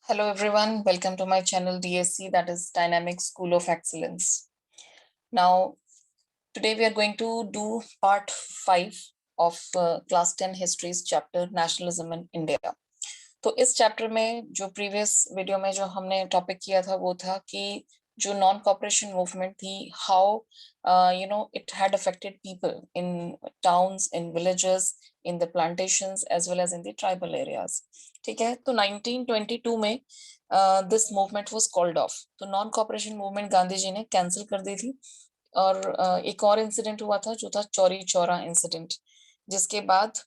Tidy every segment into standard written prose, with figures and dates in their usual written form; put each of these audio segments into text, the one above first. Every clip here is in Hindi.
Hello everyone, welcome to my channel DSC, that is Dynamic School of Excellence. Now, today we are going to do part 5 of class 10 histories chapter Nationalism in India. तो इस चैप्टर में जो प्रीवियस वीडियो में जो हमने टॉपिक किया था वो था कि जो नॉन कॉपरेशन मूवमेंट थी, how it had affected people in towns, in villages, in the plantations as well as in the tribal areas. ठीक है, तो 1922 में this movement was called off. तो non cooperation movement Gandhi ji ने कैंसिल कर दी थी. और एक और इंसिडेंट हुआ था जो था चौरी चौरा इंसिडेंट, जिसके बाद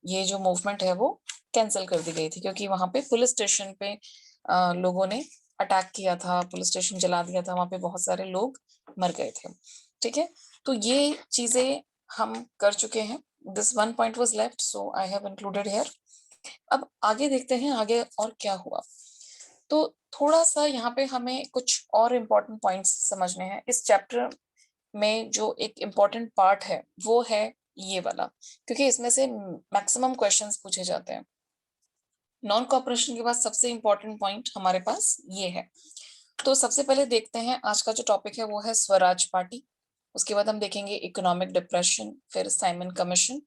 ये जो मूवमेंट है वो कैंसिल कर दी गई थी, क्योंकि वहां पे पुलिस स्टेशन पे लोगों ने अटैक किया था, पुलिस स्टेशन जला दिया था, वहां पे बहुत सारे लोग मर गए थे. ठीक है, तो ये चीजें हम कर चुके हैं. This one point was left, so I have included here. अब आगे देखते हैं आगे और क्या हुआ. तो थोड़ा सा यहाँ पे हमें कुछ और इम्पोर्टेंट पॉइंट्स समझने हैं. इस चैप्टर में जो एक इम्पोर्टेंट पार्ट है वो है ये वाला, क्योंकि इसमें से मैक्सिमम क्वेश्चंस पूछे जाते हैं. नॉन कॉपरेशन के बाद सबसे इम्पोर्टेंट पॉइंट हमारे पास ये है. तो सबसे पहले देखते हैं आज का जो टॉपिक है वो है स्वराज पार्टी. उसके बाद हम देखेंगे इकोनॉमिक डिप्रेशन, फिर साइमन कमीशन,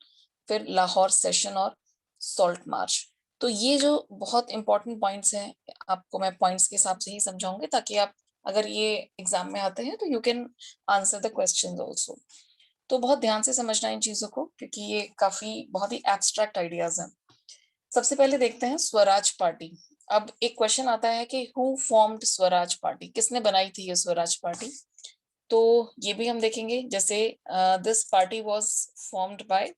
फिर लाहौर सेशन और सॉल्ट मार्च. तो ये जो बहुत इंपॉर्टेंट पॉइंट्स हैं, आपको मैं पॉइंट्स के हिसाब से ही समझाऊंगी ताकि आप अगर ये एग्जाम में आते हैं तो you can answer the questions also. तो बहुत ध्यान से समझना इन चीजों को, क्योंकि ये काफी बहुत ही एब्स्ट्रैक्ट आइडियाज हैं. सबसे पहले देखते हैं स्वराज पार्टी. अब एक क्वेश्चन आता है कि हु फॉर्म्ड स्वराज पार्टी, किसने बनाई थी ये स्वराज पार्टी. तो ये भी हम देखेंगे. जैसे this party was formed by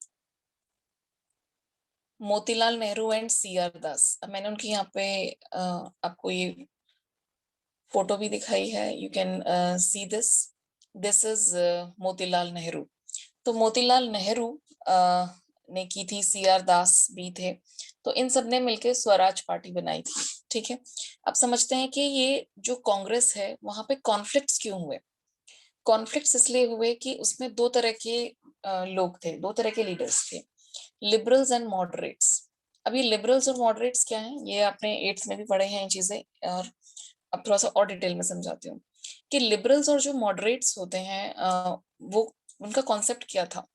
Motilal Nehru and C R Das. अब मैंने उनकी यहाँ पे आपको ये फोटो भी दिखाई है. You can see this. This is Motilal Nehru. तो मोतीलाल नेहरू ने की थी, सी आर दास भी थे. तो इन सब ने मिलकर स्वराज पार्टी बनाई थी. ठीक है, अब समझते हैं कि ये जो कांग्रेस है वहां पे कॉन्फ्लिक्ट्स क्यों हुए. कॉन्फ्लिक्ट्स इसलिए हुए कि उसमें दो तरह के लोग थे, दो तरह के लीडर्स थे, लिबरल्स एंड मॉडरेट्स. अब ये लिबरल्स और मॉडरेट्स क्या हैं, ये आपने 8th में भी पढ़े हैं ये चीजें, और अब थोड़ा सा और डिटेल में समझाती हूँ कि लिबरल्स और जो मॉडरेट्स होते हैं वो उनका कॉन्सेप्ट क्या था.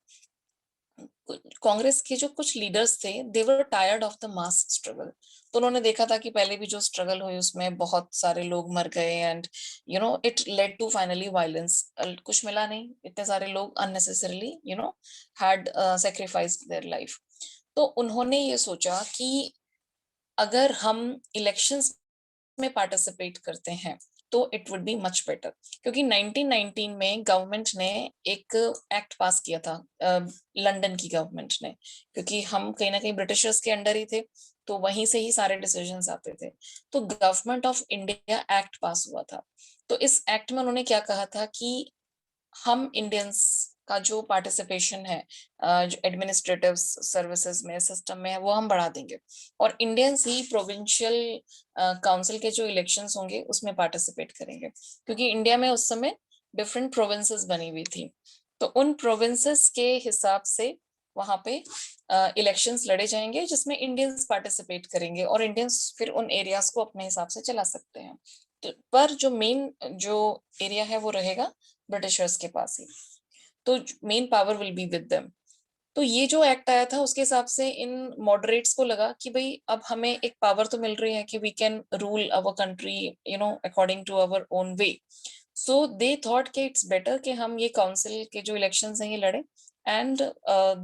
कांग्रेस के जो कुछ लीडर्स थे, they were tired of the mass struggle. तो उन्होंने देखा था कि पहले भी जो स्ट्रगल हुई उसमें बहुत सारे लोग मर गए, and it led to finally violence. कुछ मिला नहीं, इतने सारे लोग unnecessarily had sacrificed their life. तो उन्होंने ये सोचा कि अगर हम इलेक्शंस में पार्टिसिपेट करते हैं तो it would be much better. क्योंकि 1919 में गवर्नमेंट ने एक एक्ट पास किया था, लंदन की गवर्नमेंट ने, क्योंकि हम कहीं ना कहीं ब्रिटिशर्स के अंडर ही थे, तो वहीं से ही सारे डिसीजंस आते थे. तो गवर्नमेंट ऑफ इंडिया एक्ट पास हुआ था. तो इस एक्ट में उन्होंने क्या कहा था कि हम इंडियंस का जो पार्टिसिपेशन है जो एडमिनिस्ट्रेटिव सर्विसेज में, सिस्टम में है, वो हम बढ़ा देंगे, और इंडियंस ही प्रोविंशियल काउंसिल के जो इलेक्शंस होंगे उसमें पार्टिसिपेट करेंगे. क्योंकि इंडिया में उस समय डिफरेंट प्रोविंसेस बनी हुई थी, तो उन प्रोविंसेस के हिसाब से वहां पे इलेक्शंस लड़े जाएंगे जिसमें इंडियंस पार्टिसिपेट करेंगे, और इंडियंस फिर उन एरियाज को अपने हिसाब से चला सकते हैं. तो पर जो मेन जो एरिया है वो रहेगा ब्रिटिशर्स के पास ही, तो main power will be with them. तो ये जो एक्ट आया था उसके हिसाब से इन मॉडरेट्स को लगा कि भाई अब हमें एक पावर तो मिल रही है कि we can rule our country according to our own way. So they thought कि इट्स बेटर कि हम ये काउंसिल के जो इलेक्शंस हैं ये लड़े, एंड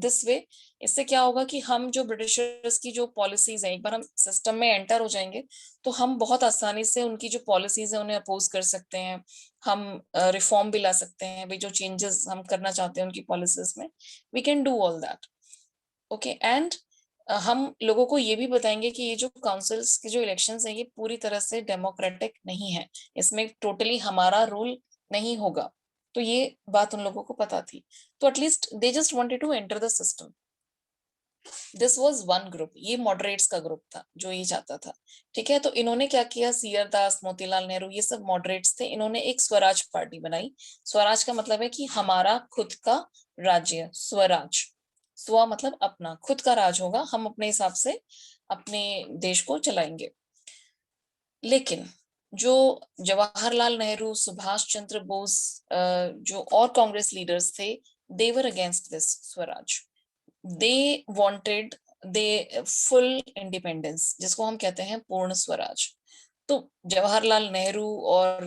दिस वे इससे क्या होगा कि हम जो ब्रिटिशर्स की जो पॉलिसीज हैं, एक बार हम सिस्टम में एंटर हो जाएंगे तो हम बहुत आसानी से उनकी जो पॉलिसीज है उन्हें अपोज कर सकते हैं. हम रिफॉर्म भी ला सकते हैं, भाई जो चेंजेस हम करना चाहते हैं उनकी पॉलिसीज में, we can do all that. Okay, and हम लोगों को ये भी बताएंगे कि ये जो काउंसिल्स के जो इलेक्शंस हैं ये पूरी तरह से डेमोक्रेटिक नहीं है, इसमें टोटली हमारा रूल नहीं होगा. तो ये बात उन लोगों को पता थी, तो at least they just wanted to enter the system. This was one group, ये मॉडरेट्स का ग्रुप था जो ये चाहता था. ठीक है, तो इन्होंने क्या किया, सी आर दास, मोतीलाल नेहरू, ये सब मॉडरेट्स थे. इन्होंने एक स्वराज पार्टी बनाई. स्वराज का मतलब है कि हमारा खुद का राज्य, स्वराज. स्व मतलब अपना, खुद का राज होगा, हम अपने हिसाब से अपने देश को चलाएंगे. लेकिन जो जवाहरलाल नेहरू, सुभाष चंद्र बोस, जो और कांग्रेस लीडर्स थे, they were against this swaraj. They wanted the full independence, जिसको हम कहते हैं पूर्ण स्वराज. तो जवाहरलाल नेहरू और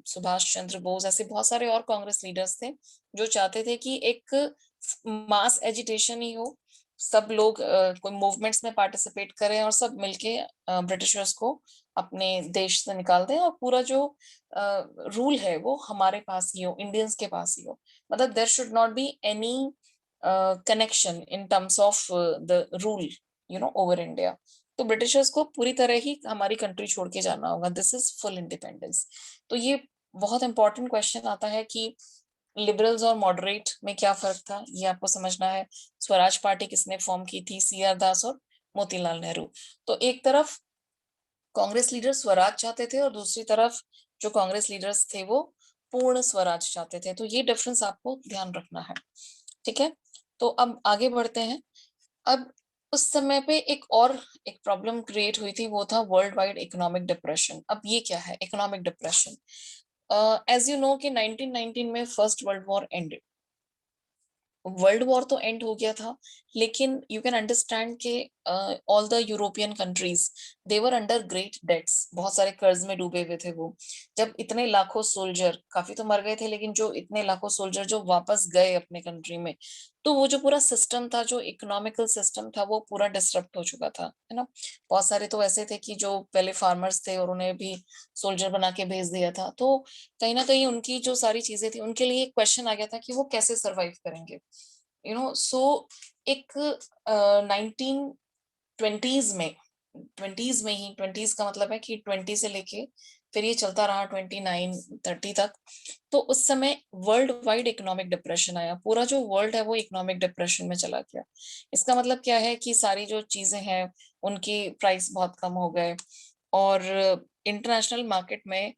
सुभाष चंद्र बोस, ऐसे बहुत सारे और कांग्रेस लीडर्स थे जो चाहते थे कि एक मास एजिटेशन ही हो, सब लोग कोई मूवमेंट्स में पार्टिसिपेट करें और सब मिलके ब्रिटिशर्स को अपने देश से निकाल दें, और पूरा जो रूल है वो हमारे पास ही हो, इंडियंस के पास ही हो. मतलब there should not be any connection in terms of the rule, over India. तो ब्रिटिशर्स को पूरी तरह ही हमारी कंट्री छोड़ के जाना होगा. This is full independence. तो ये बहुत इंपॉर्टेंट क्वेश्चन आता है कि लिबरल्स और मॉडरेट में क्या फर्क था, ये आपको समझना है. स्वराज पार्टी किसने फॉर्म की थी? सीआर दास और मोतीलाल नेहरू. तो एक तरफ कांग्रेस लीडर स्वराज चाहते थे और दूसरी तरफ जो कांग्रेस लीडर्स थे वो पूर्ण स्वराज चाहते थे. तो ये डिफरेंस आपको ध्यान रखना है. ठीक है, तो अब आगे बढ़ते हैं. अब उस समय पे एक प्रॉब्लम क्रिएट हुई थी, वो था वर्ल्ड वाइड इकोनॉमिक डिप्रेशन. अब ये क्या है economic depression? As you know कि 1919 में first world war ended. World war तो एंड हो गया था, लेकिन यू कैन अंडरस्टैंड के all the European countries, they were under great debts. बहुत सारे कर्ज में डूबे हुए थे वो. जब इतने लाखों सोल्जर, काफी तो मर गए थे, लेकिन जो इतने लाखों सोल्जर जो वापस गए अपने कंट्री में, तो वो जो पूरा सिस्टम था, जो इकोनॉमिकल सिस्टम था, वो पूरा डिसरप्ट हो चुका था, है ना. बहुत सारे तो ऐसे थे कि जो पहले फार्मर्स थे और उन्हें भी सोल्जर बना के भेज दिया था. तो कहीं ना कहीं उनकी जो सारी चीजें थी, उनके लिए एक क्वेश्चन आ गया था कि वो कैसे सरवाइव करेंगे. सो एक 1920s में, ट्वेंटीज में ही, ट्वेंटीज का मतलब है कि 20 से लेके फिर ये चलता रहा 29-30 तक. तो उस समय वर्ल्ड वाइड इकोनॉमिक डिप्रेशन आया. पूरा जो वर्ल्ड है वो इकोनॉमिक डिप्रेशन में चला गया. इसका मतलब क्या है कि सारी जो चीजें हैं उनकी प्राइस बहुत कम हो गए, और इंटरनेशनल मार्केट में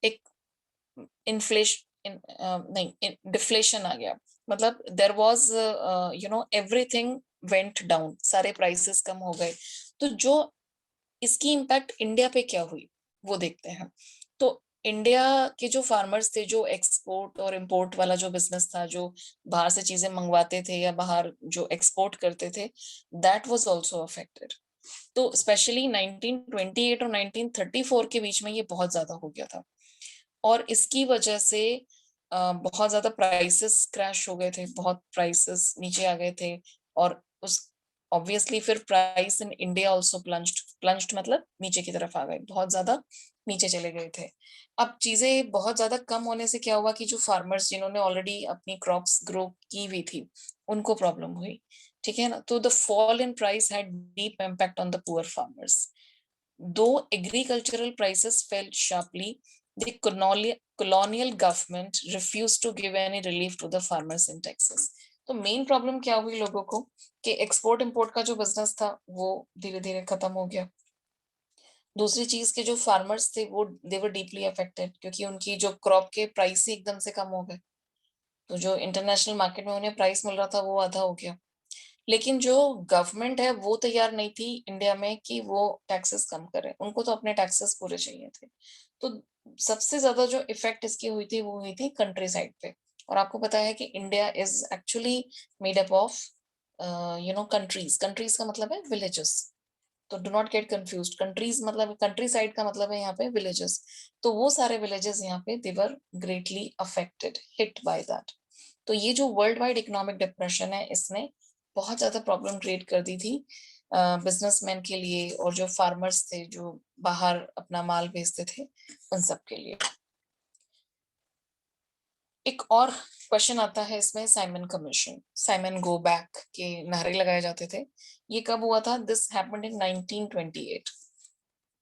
एक नहीं, डिफ्लेशन आ गया. मतलब there was everything went down, सारे प्राइसेस कम हो गए. तो जो इसकी इम्पैक्ट इंडिया पे क्या हुई वो देखते हैं. तो इंडिया के जो फार्मर्स थे, जो एक्सपोर्ट और इंपोर्ट वाला जो बिजनेस था, जो बाहर से चीजें मंगवाते थे या बाहर जो एक्सपोर्ट करते थे, दैट वाज आल्सो अफेक्टेड. तो स्पेशली 1928 और 1934 के बीच में ये बहुत ज्यादा हो गया था, और इसकी वजह से बहुत ज्यादा प्राइसेस क्रैश हो गए थे, बहुत प्राइसेस नीचे आ गए थे. और उस ऑब्वियसली फिर price in India also plunged मतलब नीचे की तरफ आ गए, बहुत ज्यादा नीचे चले गए थे. अब चीजें बहुत ज्यादा कम होने से क्या हुआ कि जो फार्मर्स जिन्होंने ऑलरेडी अपनी क्रॉप्स ग्रो की हुई थी, उनको प्रॉब्लम हुई. ठीक है ना. तो the fall in price had deep impact on the poor farmers. Though agricultural prices fell sharply, the colonial government refused to give any relief to the farmers in Texas. तो मेन प्रॉब्लम क्या हुई लोगों को कि एक्सपोर्ट इंपोर्ट का जो बिजनेस था वो धीरे धीरे खत्म हो गया. दूसरी चीज के जो फार्मर्स थे वो दे वर डीपली अफेक्टेड, क्योंकि उनकी जो क्रॉप के प्राइस ही एकदम से कम हो गए. तो जो इंटरनेशनल मार्केट में उन्हें प्राइस मिल रहा था वो आधा हो गया. लेकिन जो गवर्नमेंट है वो तैयार नहीं थी इंडिया में कि वो टैक्सेस कम करे. उनको तो अपने टैक्सेस पूरे चाहिए थे. तो सबसे ज्यादा जो इफेक्ट इसकी हुई थी वो हुई थी कंट्री साइड पे. और आपको पता है कि India is actually made up of countries. Countries का मतलब है विलेजेस. तो do not gate confused. Countries मतलब कंट्री साइड का मतलब है यहाँ पे विलेजेस. तो वो सारे विलेजेस यहाँ पे they were greatly affected, hit by that. तो ये जो वर्ल्ड वाइड इकोनॉमिक डिप्रेशन है, इसने बहुत ज्यादा प्रॉब्लम क्रिएट कर दी थी बिजनेसमैन के लिए, और जो फार्मर्स थे जो बाहर अपना माल बेचते थे, उन सब के लिए. एक और क्वेश्चन आता है इसमें, Simon commission, Simon go back के नारे लगाए जाते थे. ये कब हुआ था? This happened in 1928.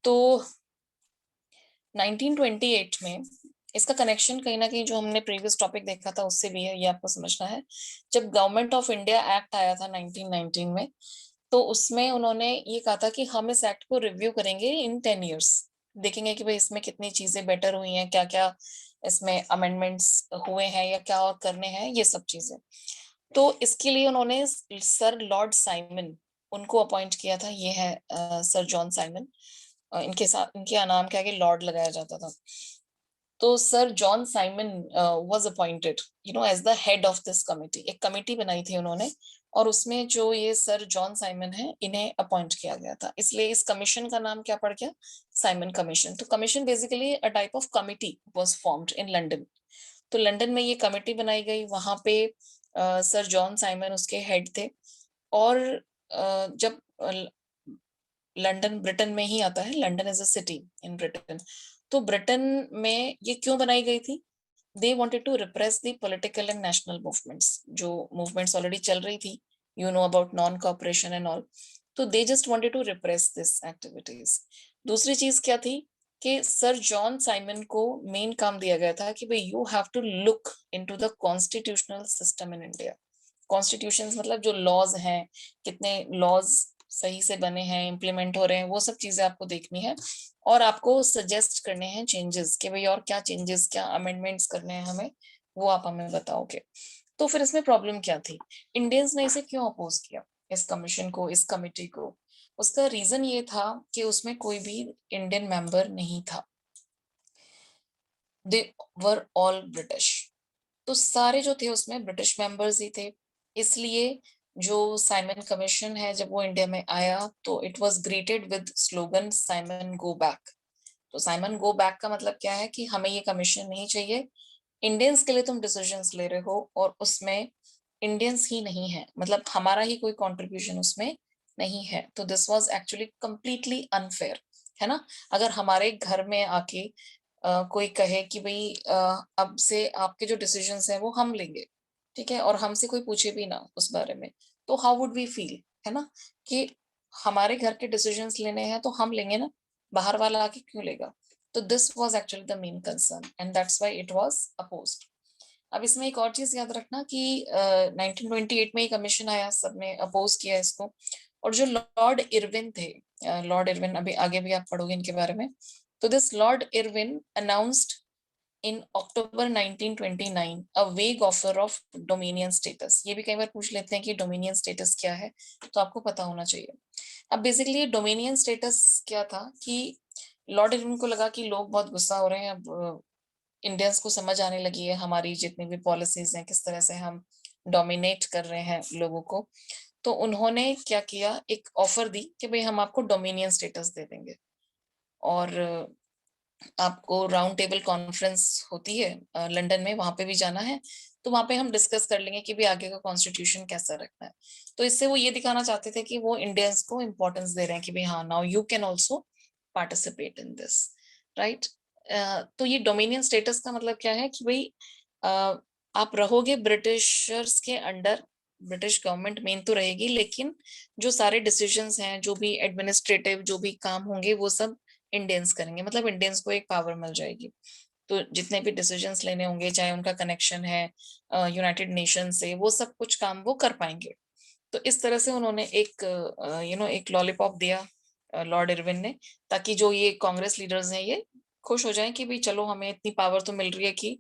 तो 1928 में इसका कनेक्शन कहीं ना कहीं जो हमने प्रीवियस टॉपिक देखा था उससे भी है, ये आपको समझना है. जब गवर्नमेंट ऑफ इंडिया एक्ट आया था 1919 में, तो उसमें उन्होंने ये कहा था कि हम इस एक्ट को रिव्यू करेंगे इन 10 years. देखेंगे कि भाई इसमें कितनी चीजें बेटर हुई हैं, क्या क्या इसमें अमेंडमेंट्स हुए हैं या क्या और करने हैं, ये सब चीजें. तो इसके लिए उन्होंने सर लॉर्ड साइमन, उनको अपॉइंट किया था. ये है सर जॉन साइमन. इनके साथ इनके नाम के आगे लॉर्ड लगाया जाता था। तो sir John Simon was appointed as the head of this committee. एक कमेटी बनाई थी उन्होंने, और उसमें जो ये सर जॉन साइमन है, इन्हें अपॉइंट किया गया था। इसलिए इस कमीशन का नाम क्या पड़ गया? Simon commission. तो commission basically a type of committee was formed in London. तो लंदन में ये कमेटी बनाई गई, वहां पे सर जॉन साइमन उसके हेड थे। और जब लंदन ब्रिटेन में ही आता है, London is a city in Britain. तो ब्रिटेन में ये क्यों बनाई गई थी? They wanted to repress the political and national movements, जो मूवमेंट्स ऑलरेडी चल रही थी, about non cooperation and all. तो they just wanted to repress this activities. दूसरी चीज क्या थी कि सर जॉन साइमन को मेन काम दिया गया था कि भाई you have to look into the constitutional system in India. Constitutions मतलब जो लॉज हैं, कितने लॉज सही से बने हैं, इम्प्लीमेंट हो रहे हैं, वो सब चीजें आपको देखनी है। और आपको सजेस्ट करने हैं चेंजेस, कि भाई और क्या चेंजेस, क्या अमेंडमेंट्स करने हैं हमें, वो आप हमें बताओगे। तो फिर इसमें प्रॉब्लम क्या थी? इंडियंस ने इसे क्यों अपोज किया, इस कमीशन को, इस कमिटी को? उसका रीजन ये था कि उसमें कोई भी इंडियन मेंबर नहीं था। दे वर ऑल ब्रिटिश। तो सारे जो थे उसमें ब्रिटिश मेंबर्स ही थे। इसलिए जो साइमन कमीशन है, जब वो इंडिया में आया तो it was greeted with slogan Simon go back. तो साइमन गो बैक का मतलब क्या है कि हमें ये कमीशन नहीं चाहिए। इंडियंस के लिए तुम डिसीजंस ले रहे हो और उसमें इंडियंस ही नहीं है, मतलब हमारा ही कोई कंट्रीब्यूशन उसमें नहीं है। तो this was actually completely unfair, है ना? अगर हमारे घर में आके कोई कहे कि भाई अब से आपके जो डिसीजंस हैं वो हम लेंगे, ठीक है, और हमसे कोई पूछे भी ना उस बारे में, तो हाउ वुड वी फील, है ना? कि हमारे घर के डिसीजंस लेने हैं तो हम लेंगे ना, बाहर वाला आके क्यों लेगा? तो this was actually the main concern and that's why it was opposed. अब इसमें एक और चीज याद रखना कि 1928 में ये कमीशन आया, सबने अपोज किया इसको। और जो लॉर्ड इरविन थे, लॉर्ड इरविन, अभी आगे भी आप पढ़ोगे इनके बारे में। तो this Lord Irwin announced in October 1929 a vague offer of dominion status. ये भी कई बार पूछ लेते हैं कि डोमिनियन स्टेटस क्या है, तो आपको पता होना चाहिए। अब बेसिकली डोमिनियन स्टेटस क्या था कि लॉर्ड इरविन को लगा कि लोग बहुत गुस्सा हो रहे हैं, अब इंडियंस को समझ आने लगी है हमारी जितनी भी पॉलिसीज हैं, किस तरह से हम डोमिनेट कर रहे हैं लोगों को। तो उन्होंने क्या किया, एक ऑफर दी कि भाई हम आपको डोमिनियन स्टेटस दे देंगे, और आपको राउंड टेबल कॉन्फ्रेंस होती है लंदन में, वहां पे भी जाना है। तो वहां पे हम डिस्कस कर लेंगे कि भी आगे का कॉन्स्टिट्यूशन कैसा रखना है। तो इससे वो ये दिखाना चाहते थे कि वो इंडियंस को इम्पोर्टेंस दे रहे हैं कि भाई हाँ, now you can also participate in this, right? तो ये डोमिनियन स्टेटस का मतलब क्या है कि भाई आप रहोगे ब्रिटिशर्स के अंडर, ब्रिटिश गवर्नमेंट मेन तो रहेगी, लेकिन जो सारे डिसीजंस हैं, जो भी एडमिनिस्ट्रेटिव जो भी काम होंगे, वो सब इंडियंस करेंगे। मतलब इंडियंस को एक पावर मिल जाएगी। तो जितने भी डिसीजंस लेने होंगे, चाहे उनका कनेक्शन है यूनाइटेड नेशन से, वो सब कुछ काम वो कर पाएंगे। तो इस तरह से उन्होंने एक एक लॉलीपॉप दिया लॉर्ड इरविन ने, ताकि जो ये कांग्रेस लीडर्स हैं ये खुश हो जाएं कि भाई चलो, हमें इतनी पावर तो मिल रही है कि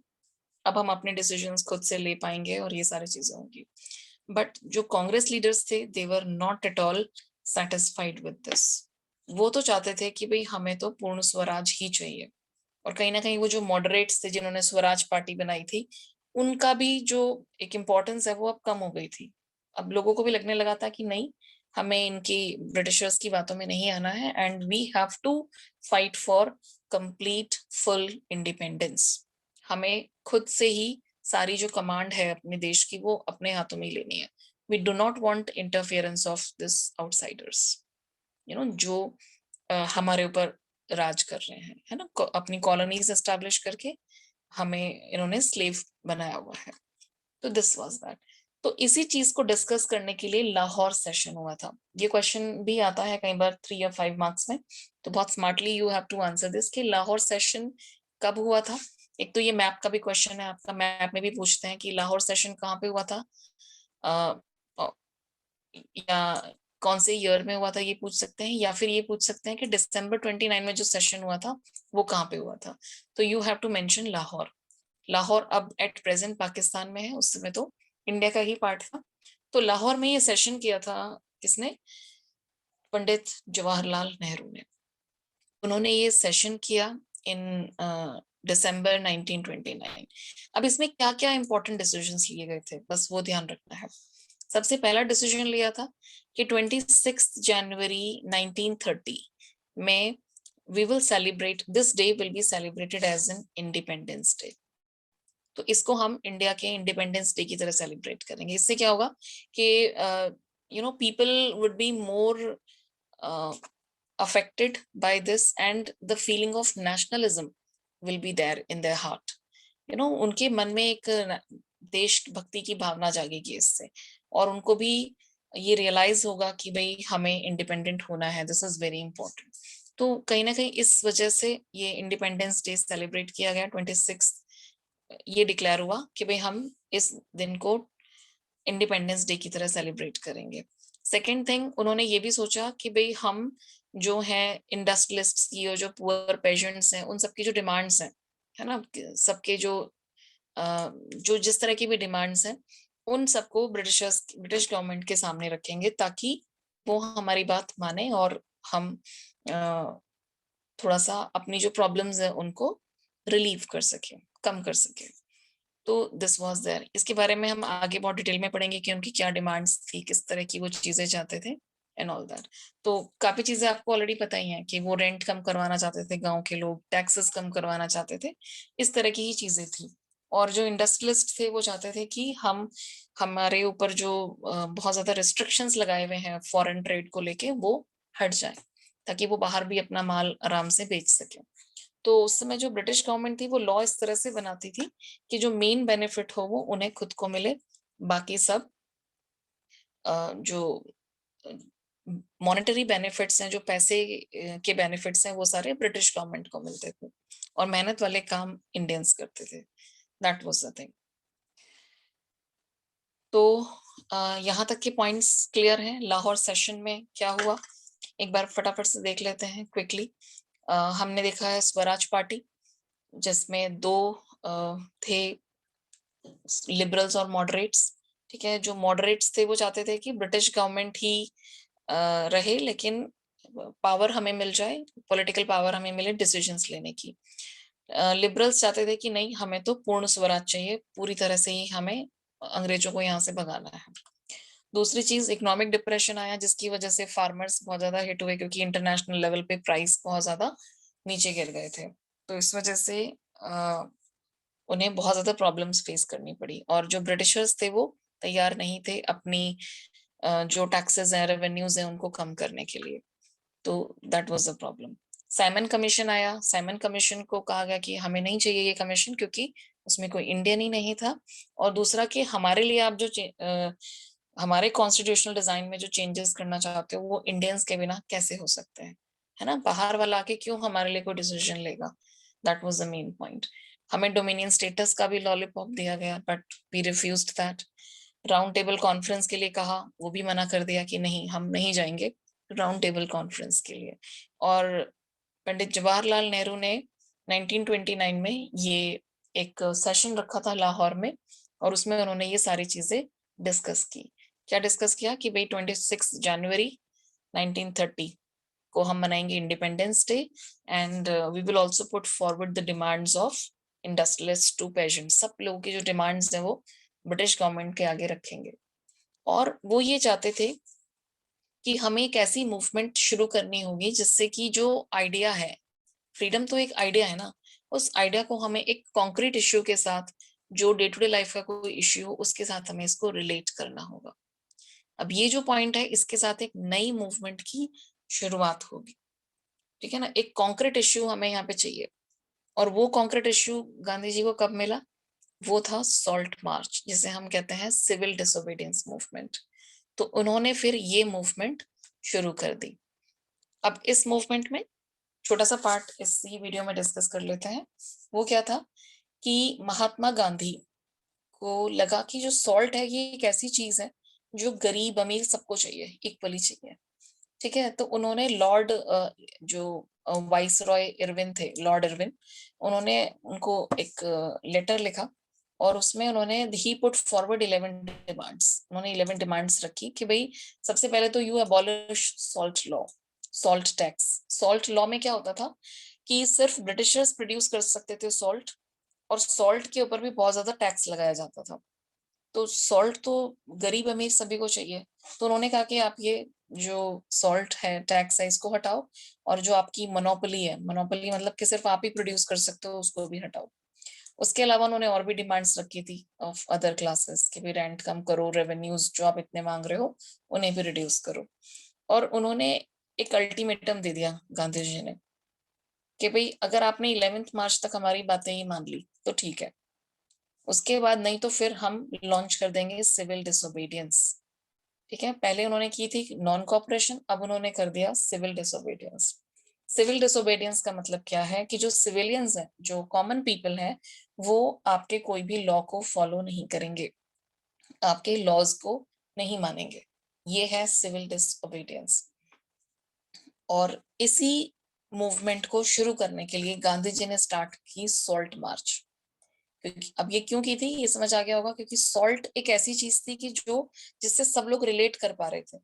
अब हम अपने डिसीजंस खुद से ले पाएंगे और ये सारी चीजें होंगी। बट जो कांग्रेस लीडर्स थे, they were not at all satisfied with this. वो तो चाहते थे कि भाई हमें तो पूर्ण स्वराज ही चाहिए। और कहीं ना कहीं वो जो मॉडरेट्स थे, जिन्होंने स्वराज पार्टी बनाई थी, उनका भी जो एक इम्पोर्टेंस है वो अब कम हो गई थी। अब लोगों को भी लगने लगा था कि नहीं, हमें इनकी ब्रिटिशर्स की बातों में नहीं आना है, and we have to fight for complete full independence. हमें खुद से ही सारी जो कमांड है अपने देश की, वो अपने हाथों में ही लेनी है। We do not want interference of this outsiders, जो हमारे ऊपर राज कर रहे हैं, है ना, अपनी कॉलोनीज एस्टैब्लिश करके हमें इन्होंने स्लेव बनाया हुआ है। तो दिस वाज दैट। तो इसी चीज को डिस्कस करने के लिए लाहौर सेशन हुआ था। ये क्वेश्चन भी आता है कई बार 3 या 5 मार्क्स में, तो बहुत smartly you have to answer this कि लाहौर सेशन कब हुआ था। एक तो ये मैप का भी क्वेश्चन है आपका, मैप में भी पूछते हैं कि लाहौर सेशन कहाँ पे हुआ था, या कौन से ईयर में हुआ था, ये पूछ सकते हैं। या फिर ये पूछ सकते हैं कि दिसंबर 29 में जो सेशन हुआ था वो कहाँ पे हुआ था। तो you have to mention Lahore. Lahore अब एट प्रेजेंट पाकिस्तान में है, उस समय तो इंडिया का ही पार्ट था। तो लाहौर में ये सेशन किया था किसने? पंडित जवाहरलाल नेहरू ने। उन्होंने ये सेशन किया इन दिसंबर 1929। अब इसमें क्या क्या इंपॉर्टेंट डिसीजंस लिए गए थे, बस वो ध्यान रखना है। सबसे पहला डिसीजन लिया था कि 26 जनवरी 1930 में we will celebrate, this day will be celebrated as an independence day. तो इसको हम इंडिया के इंडिपेंडेंस डे की तरह सेलिब्रेट करेंगे। इससे क्या होगा कि people would be more affected by this, and the feeling of nationalism will be there in their heart. उनके मन में एक देशभक्ति की भावना जागेगी इससे, और उनको भी ये रियलाइज होगा कि भाई हमें इंडिपेंडेंट होना है, दिस इज वेरी इंपॉर्टेंट। तो कहीं ना कहीं इस वजह से ये इंडिपेंडेंस डे सेलिब्रेट किया गया 26, ये डिक्लेयर हुआ कि भाई हम इस दिन को इंडिपेंडेंस डे की तरह सेलिब्रेट करेंगे। सेकेंड थिंग, उन्होंने ये भी सोचा कि भाई हम जो है इंडस्ट्रियलिस्ट्स की और जो पुअर पेजेंट्स हैं, उन सबकी जो डिमांड्स हैं, है ना, सबके जो जिस तरह की भी डिमांड्स हैं, उन सबको ब्रिटिश गवर्नमेंट के सामने रखेंगे ताकि वो हमारी बात माने और हम थोड़ा सा अपनी जो प्रॉब्लम्स है उनको रिलीव कर सके, कम कर सके। तो दिस वाज देयर। इसके बारे में हम आगे बहुत डिटेल में पढ़ेंगे कि उनकी क्या डिमांड्स थी, किस तरह की वो चीजें चाहते थे एंड ऑल दैट। तो काफी चीजें आपको ऑलरेडी पता ही हैं कि वो रेंट कम करवाना चाहते थे, गांव के लोग टैक्सेस कम करवाना चाहते थे, इस तरह की ही चीजें थी। और जो इंडस्ट्रियलिस्ट थे वो चाहते थे कि हम हमारे ऊपर जो बहुत ज्यादा रिस्ट्रिक्शंस लगाए हुए हैं फॉरेन ट्रेड को लेके, वो हट जाए ताकि वो बाहर भी अपना माल आराम से बेच सके। तो उस समय जो ब्रिटिश गवर्नमेंट थी वो लॉ इस तरह से बनाती थी कि जो मेन बेनिफिट हो वो उन्हें खुद को मिले, बाकी सब जो मॉनेटरी बेनिफिट्स हैं, जो पैसे के बेनिफिट्स हैं, वो सारे ब्रिटिश गवर्नमेंट को मिलते थे और मेहनत वाले काम इंडियंस करते थे। That was the thing. तो यहाँ तक के पॉइंट्स क्लियर हैं। लाहौर सेशन में क्या हुआ एक बार फटाफट से देख लेते हैं क्विकली। हमने देखा है स्वराज पार्टी, जिसमें दो थे, लिबरल्स और मॉडरेट्स। ठीक है, जो मॉडरेट्स थे वो चाहते थे कि ब्रिटिश गवर्नमेंट ही रहे, लेकिन पावर हमें मिल जाए, पॉलिटिकल पावर हमें मिले डिसीजंस लेने की। लिबरल्स चाहते थे कि नहीं, हमें तो पूर्ण स्वराज चाहिए, पूरी तरह से ही हमें अंग्रेजों को यहाँ से भगाना है। दूसरी चीज, इकोनॉमिक डिप्रेशन आया जिसकी वजह से फार्मर्स बहुत ज्यादा हिट हुए, क्योंकि इंटरनेशनल लेवल पे प्राइस बहुत ज्यादा नीचे गिर गए थे। तो इस वजह से उन्हें बहुत ज्यादा प्रॉब्लम्स फेस करनी पड़ी, और जो ब्रिटिशर्स थे वो तैयार नहीं थे अपनी जो टैक्सेस हैं, रेवेन्यूज हैं, उनको कम करने के लिए। तो that was the problem. Simon commission आया। साइमन कमीशन को कहा गया कि हमें नहीं चाहिए ये कमीशन, क्योंकि उसमें कोई इंडियन ही नहीं था, और दूसरा कि हमारे लिए आप जो हमारे कॉन्स्टिट्यूशनल डिजाइन में जो चेंजेस करना चाहते हो वो इंडियंस के बिना कैसे हो सकते हैं, है ना, बाहर वाला आके क्यों हमारे लिए कोई डिसीजन लेगा। That was the main point. हमें डोमिनियन स्टेटस का भी लॉलीपॉप दिया गया, but we refused that. Round table conference के लिए कहा, वो भी मना कर दिया कि नहीं, हम नहीं जाएंगे राउंड टेबल कॉन्फ्रेंस के लिए। और पंडित जवाहरलाल नेहरू ने 1929 में ये एक सेशन रखा था लाहौर में, और उसमें उन्होंने ये सारी चीजें डिस्कस की। क्या डिस्कस किया कि भाई 26 जनवरी 1930 को हम मनाएंगे independence day, and we will also put forward the demands of industrialist to peasant. सब लोगों की जो डिमांड्स है वो ब्रिटिश गवर्नमेंट के आगे रखेंगे। और वो ये चाहते थे कि हमें एक ऐसी मूवमेंट शुरू करनी होगी जिससे कि जो आइडिया है, फ्रीडम तो एक आइडिया है ना, उस आइडिया को हमें एक कॉन्क्रीट इश्यू के साथ, जो डे टू डे लाइफ का कोई इश्यू हो, उसके साथ हमें इसको रिलेट करना होगा। अब ये जो पॉइंट है, इसके साथ एक नई मूवमेंट की शुरुआत होगी। ठीक है ना, एक कॉन्क्रीट इश्यू हमें यहाँ पे चाहिए। और वो कॉन्क्रीट इश्यू गांधी जी को कब मिला? वो था सॉल्ट मार्च, जिसे हम कहते हैं सिविल डिसोबीडियंस मूवमेंट। तो उन्होंने फिर ये मूवमेंट शुरू कर दी। अब इस मूवमेंट में छोटा सा पार्ट इसी वीडियो में डिस्कस कर लेते हैं। वो क्या था कि महात्मा गांधी को लगा कि जो सॉल्ट है ये एक ऐसी चीज है जो गरीब अमीर सबको चाहिए, इक्वली चाहिए। ठीक है, तो उन्होंने लॉर्ड जो वाइस रॉय इरविन थे, लॉर्ड इरविन, उन्होंने उनको एक लेटर लिखा, और उसमें उन्होंने ही पुट फॉरवर्ड 11 डिमांड्स। उन्होंने 11 डिमांड्स रखी कि भाई सबसे पहले तो you abolish salt law, salt tax. Salt law में क्या होता था कि सिर्फ ब्रिटिशर्स प्रोड्यूस कर सकते थे सॉल्ट, और सॉल्ट के ऊपर भी बहुत ज्यादा टैक्स लगाया जाता था। तो सॉल्ट तो गरीब अमीर सभी को चाहिए, तो उन्होंने कहा कि आप ये जो सॉल्ट है टैक्स है इसको हटाओ, और जो आपकी मोनोपोली है, मोनोपोली मतलब कि सिर्फ आप ही प्रोड्यूस कर सकते हो, उसको भी हटाओ। उसके अलावा उन्होंने और भी डिमांड्स रखी थी ऑफ अदर क्लासेस कि भी रेंट कम करो, रेवेन्यूज जो आप इतने मांग रहे हो उन्हें भी रिड्यूस करो। और उन्होंने एक अल्टीमेटम दे दिया गांधी जी ने कि भाई अगर आपने 11 मार्च तक हमारी बातें ही मान ली तो ठीक है, उसके बाद नहीं तो फिर हम लॉन्च कर देंगे सिविल डिसोबीडियंस। ठीक है, पहले उन्होंने की थी नॉन कॉपरेशन, अब उन्होंने कर दिया सिविल डिसोबीडियंस। सिविल डिसोबीडियंस का मतलब क्या है कि जो सिविलियंस हैं, जो कॉमन पीपल हैं, वो आपके कोई भी लॉ को फॉलो नहीं करेंगे, आपके लॉज को नहीं मानेंगे। ये है सिविल डिसोबीडियंस। और इसी मूवमेंट को शुरू करने के लिए गांधी जी ने स्टार्ट की सॉल्ट मार्च। क्योंकि अब ये क्यों की थी ये समझ आ गया होगा, क्योंकि सॉल्ट एक ऐसी चीज थी कि जो जिससे सब लोग रिलेट कर पा रहे थे।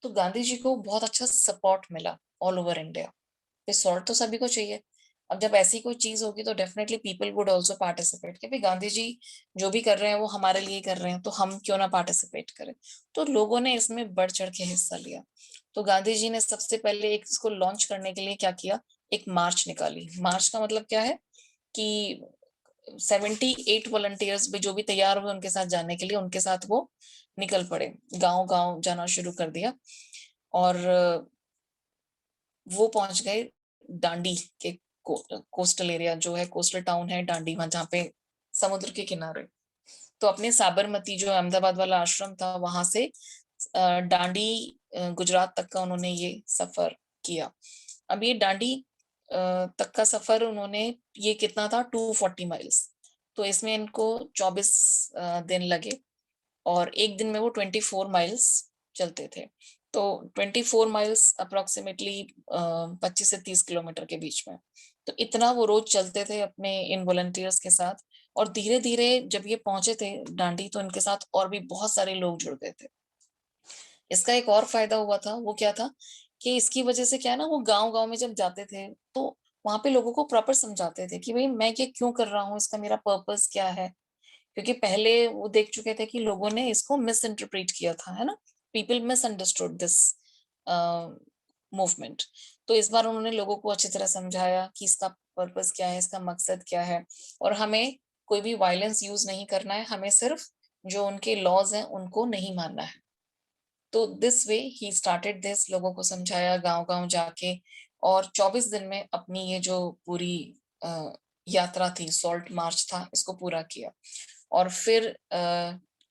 तो गांधी जी को बहुत अच्छा सपोर्ट मिला ऑल ओवर इंडिया। सॉल्ट तो सभी को चाहिए। अब जब ऐसी कोई चीज होगी तो definitely people would also participate कि भाई गांधी जी जो भी कर रहे हैं वो हमारे लिए कर रहे हैं, तो हम क्यों ना पार्टिसिपेट करें। तो लोगों ने इसमें बढ़ चढ़ के हिस्सा लिया। तो गांधी जी ने सबसे पहले एक इसको लॉन्च करने के लिए क्या किया, एक मार्च निकाली। मार्च का मतलब क्या है कि 78 वॉलंटियर्स भी जो भी तैयार हुए उनके साथ जाने के लिए, उनके साथ वो निकल पड़े, गांव गांव जाना शुरू कर दिया। और वो पहुंच गए डांडी के कोस्टल एरिया, जो है कोस्टल टाउन है डांडी, वहां जहाँ पे समुद्र के किनारे। तो अपने साबरमती जो अहमदाबाद वाला आश्रम था वहां से डांडी गुजरात तक का उन्होंने ये सफर किया। अब ये डांडी तक का सफर उन्होंने, ये कितना था 240 माइल्स, तो इसमें इनको 24 दिन लगे, और एक दिन में वो 24 माइल्स चलते थे। तो 24 माइल्स अप्रोक्सीमेटली 25 से 30 किलोमीटर के बीच में। तो इतना वो रोज चलते थे अपने इन वॉलंटियर्स के साथ। और धीरे धीरे जब ये पहुंचे थे डांडी, तो इनके साथ और भी बहुत सारे लोग जुड़ गए थे। इसका एक और फायदा हुआ था, वो क्या था कि इसकी वजह से क्या है ना, वो गांव गांव में जब जाते थे तो वहां पे लोगों को प्रॉपर समझाते थे कि भाई मैं ये क्यों कर रहा हूँ, इसका मेरा पर्पस क्या है। क्योंकि पहले वो देख चुके थे कि लोगों ने इसको मिस इंटरप्रेट किया था, है ना, people miss understood this movement. तो इस बार उन्होंने लोगों को अच्छी तरह समझाया कि इसका पर्पस क्या है, इसका मकसद क्या है, और हमें कोई भी वायलेंस यूज नहीं करना है, हमें सिर्फ जो उनके लॉज हैं उनको नहीं मानना है। तो this way he started this, लोगों को समझाया गांव गांव जाके, और 24 दिन में अपनी ये जो पूरी यात्रा थी, सॉल्ट मार्च था, इसको पूरा किया। और फिर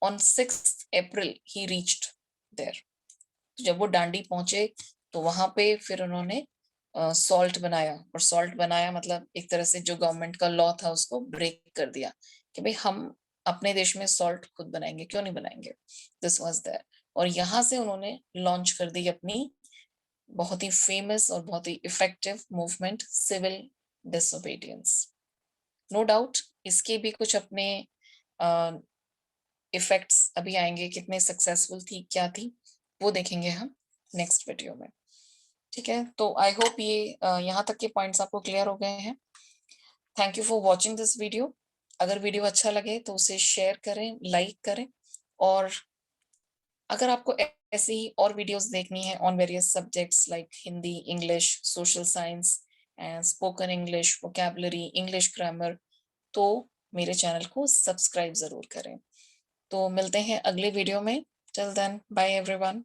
on 6 April he reached there. जब वो डांडी पहुंचे तो वहां पे फिर उन्होंने सॉल्ट बनाया, और सॉल्ट बनाया मतलब एक तरह से जो गवर्नमेंट का लॉ था उसको ब्रेक कर दिया कि भाई हम अपने देश में सॉल्ट खुद बनाएंगे, क्यों नहीं बनाएंगे। This was there. और यहाँ से उन्होंने लॉन्च कर दी अपनी बहुत ही फेमस और बहुत ही effective movement, civil disobedience. No doubt इसके भी कुछ अपने इफेक्ट्स अभी आएंगे, कितने सक्सेसफुल थी, क्या थी, वो देखेंगे हम नेक्स्ट वीडियो में। ठीक है, तो आई होप ये यहाँ तक के पॉइंट्स आपको क्लियर हो गए हैं। Thank you for watching this video. अगर वीडियो अच्छा लगे तो उसे शेयर करें, लाइक करें, और अगर आपको ऐसी ही और वीडियोस देखनी है on various subjects like Hindi, English, social science and spoken English, vocabulary, English grammar, तो मेरे चैनल को सब्सक्राइब जरूर करें। तो मिलते हैं अगले वीडियो में। Till then, bye everyone.